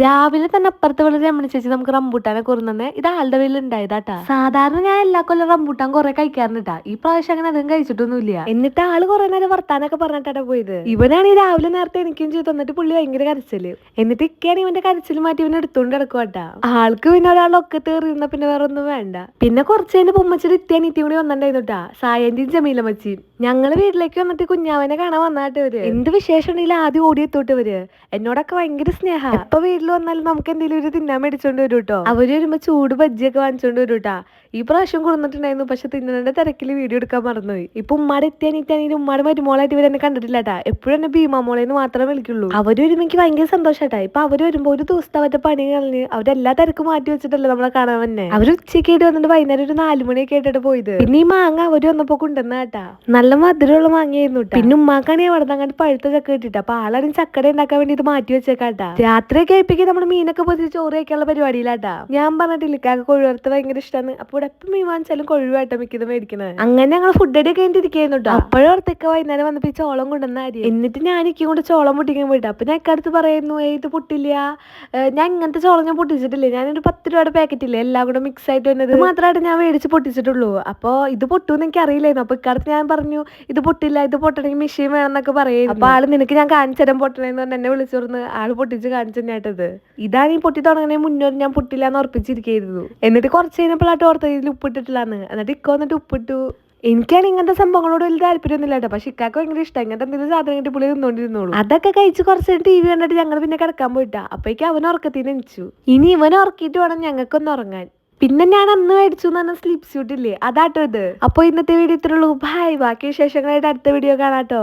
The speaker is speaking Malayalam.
രാവിലെ തന്നെ അപ്പുറത്തെ വീട്ടിൽ രമണി ചേച്ചി നമുക്ക് റംബൂട്ടാനെ കൊണ്ടുവന്നെ. ഇത് ആളുടെ വീട്ടിൽ ഉണ്ടായതാട്ടാ. സാധാരണ ഞാൻ എല്ലാ കൊല്ലം റംബൂട്ടാൻ കുറെ കഴിക്കാറുണ്ടാ. ഈ പ്രാവശ്യം അങ്ങനെ അധികം കഴിച്ചിട്ടൊന്നുമില്ല. എന്നിട്ട് ആള് കുറെ നേരം വർത്താനൊക്കെ പറഞ്ഞിട്ടാ പോയത്. ഇവനാണ് ഈ രാവിലെ നേരത്തെ എനിക്കും ചെയ്തു തന്നിട്ട് പുള്ളി ഭയങ്കര കരച്ചില്. എന്നിട്ട് ഇക്കാണ് ഇവന്റെ കരച്ചിൽ മാറ്റി ഇവനെ എടുത്തോണ്ട് കിടക്കുവാട്ടാ. ആൾക്ക് പിന്നെ ഒരാളൊക്കെ തീർന്ന പിന്നെ വേറെ ഒന്നും വേണ്ട. പിന്നെ കുറച്ച് കഴിഞ്ഞ് ഉമ്മച്ചിയുടെ ഇത്തിയാണ് ഇത്തി കൂടി വന്നിട്ടുണ്ടായിരുന്നുട്ടാ. സായന്റെയും ജമീലമ്മച്ചിയും ഞങ്ങള് വീട്ടിലേക്ക് വന്നിട്ട് കുഞ്ഞാവനെ കാണാൻ വന്നാട്ട് ഇവര്. എന്ത് വിശേഷം ഉണ്ടെങ്കിലും ആദ്യം ഓടിയെത്തോട്ട് ഇവര്. എന്നോടൊക്കെ ഭയങ്കര സ്നേഹ. എപ്പൊ വീട്ടിൽ വന്നാലും നമുക്ക് എന്തെങ്കിലും ഒരു തിന്നാൻ മേടിച്ചോണ്ട് വരും കേട്ടോ. അവര് വരുമ്പോ ചൂട് ബജ്ജിയൊക്കെ വാങ്ങിച്ചോണ്ട് വരും കേട്ടാ. ഈ പ്രാവശ്യം കൊടുത്തിട്ടുണ്ടായിരുന്നു. പക്ഷെ തിന്നണന്റെ തിരക്കിൽ വീഡിയോ എടുക്കാൻ മറന്നുപോയി. ഇപ്പൊ ഉമ്മാടെ എത്തിയാണെങ്കിൽ ഉമ്മാടെ മരുമോളായിട്ട് ഇവരെന്നെ കണ്ടിട്ടില്ലാട്ടാ. എപ്പോഴും എന്നെ ഭീമാമോളേന്ന് മാത്രമേ വിളിക്കുള്ളൂ. അവര് വരുമ്പോ എനിക്ക് ഭയങ്കര സന്തോഷാട്ടാ. ഇപ്പൊ അവര് വരുമ്പോ ഒരു ദിവസത്തെ അവരുടെ പണി കളഞ്ഞ് അവരെല്ലാ തിരക്കും മാറ്റി വെച്ചിട്ടല്ലേ നമ്മളെ കാണാൻ തന്നെ. അവര് ഉച്ചയ്ക്കായിട്ട് വന്നിട്ട് വൈകുന്നേരം ഒരു 4 മണിയൊക്കെ ആയിട്ടാണ് പോയത്. പിന്നെ ഈ മാങ്ങ അവര് വന്നപ്പോ കൊണ്ടുവന്ന കേട്ടാ. നല്ല മധുരമുള്ള മാങ്ങയായിരുന്നു. പിന്നെ ഉമ്മാക്കാണെങ്കിൽ അവിടെ അങ്ങോട്ട് പഴുത്ത ചക്ക കിട്ടിട്ട്. അപ്പൊ ആളാണെങ്കിൽ ചക്കട ഉണ്ടാക്കാൻ വേണ്ടി ഇത് മാറ്റി വെച്ചേക്കാട്ടാ. രാത്രിയൊക്കെ ആയിപ്പിക്കും നമ്മുടെ മീനൊക്കെ പൊതിച്ച് ചോറ് കഴിക്കാനുള്ള പരിപാടിയിലാട്ടാ. ഞാൻ പറഞ്ഞിട്ടില്ല കാക്ക കൊഴുവറുത്ത് ഭയങ്കര ഇഷ്ടമാണ്. അപ്പൊ ഇവിടെ എപ്പം മീൻ വാങ്ങിച്ചാലും കൊഴുവായിട്ടാ മിക്കതും മേടിക്കണത്. അങ്ങനെ ഞങ്ങൾ ഫുഡ് അടി കഴിഞ്ഞിരിക്കുന്നു കേട്ടോ. അപ്പോഴോർത്തൊക്കെ വൈകുന്നേരം വന്നപ്പോ ഈ ചോളം കൊണ്ടുവന്ന അരി. എന്നിട്ട് ഞാൻ എനിക്ക് കൊണ്ട് ചോളം പൊട്ടിക്കാൻ പോയിട്ട്. അപ്പൊ ഞാൻ അടുത്ത് പറയുന്നു ഇത് പൊട്ടില്ല, ഞാൻ ഇങ്ങനത്തെ ചോളം ഞാൻ പൊട്ടിച്ചിട്ടില്ലേ, ഞാനൊരു 10 രൂപയുടെ പാക്കറ്റ് ഇല്ലേ എല്ലാം കൂടെ മിക്സ് ആയിട്ട് വന്നത് മാത്രമായിട്ട് ഞാൻ മേടിച്ച് പൊട്ടിച്ചിട്ടുള്ളൂ. അപ്പൊ ഇത് പൊട്ടൂന്ന് എനിക്ക് അറിയില്ലായിരുന്നു. അപ്പൊ ഇക്കാലത്ത് ഞാൻ പറഞ്ഞു ഇത് പൊട്ടില്ല, ഇത് പൊട്ടണമെങ്കിൽ മെഷീൻ വേണമെന്നൊക്കെ പറയും. അപ്പൊ ആള് നിനക്ക് ഞാൻ കാണിച്ചു തരാൻ പൊട്ടണേന്ന് പറഞ്ഞ് എന്നെ വിളിച്ചു പറഞ്ഞ് ആള് പൊട്ടിച്ച് കാണിച്ചു തന്നെയായിട്ടത്. ഇതാണ് ഈ പൊട്ടി തുടങ്ങണേ മുന്നോട്ട് ഞാൻ പൊട്ടില്ല എന്ന് ഉറപ്പിച്ചിരിക്കുന്നു. എന്നിട്ട് കുറച്ച് കഴിഞ്ഞപ്പോഴാട്ട് ഓർത്ത ഇതിൽ ഉപ്പിട്ടിട്ടില്ലാന്ന്. എന്നിട്ട് ഇക്ക വന്നിട്ട് ഉപ്പിട്ടു. എനിക്കാണ് ഇങ്ങനത്തെ സംഭവങ്ങളോട് വലിയ താല്പര്യമൊന്നുമില്ല കേട്ടോ. പക്ഷെ ഇക്കാക്ക് ഭയങ്കര ഇഷ്ടം. ഇങ്ങനത്തെ എന്തെങ്കിലും സാധനം കിട്ടി പുള്ളി നിന്നോണ്ടിരുന്നോളൂ. അതൊക്കെ കഴിച്ച് കുറച്ച് ടി വി കണ്ടിട്ട് ഞങ്ങൾ പിന്നെ കിടക്കാൻ പോയിട്ടാ. അപ്പോഴേക്കും അവൻ ഉറക്കത്തിന് എണിച്ചു. ഇനി ഇവൻ ഉറക്കിയിട്ട് വേണം ഞങ്ങൾക്കൊന്ന് ഉറങ്ങാൻ. പിന്നെ ഞാൻ അന്ന് മേടിച്ചു എന്ന് പറഞ്ഞ സ്ലീപ്പ് സ്യൂട്ട് ഇല്ലേ, അതാട്ടോ ഇത്. അപ്പൊ ഇന്നത്തെ വീഡിയോ ഇത്രയുള്ളൂ. ബൈ. ബാക്കി വിശേഷങ്ങളായിട്ട് അടുത്ത വീഡിയോ കാണാട്ടോ.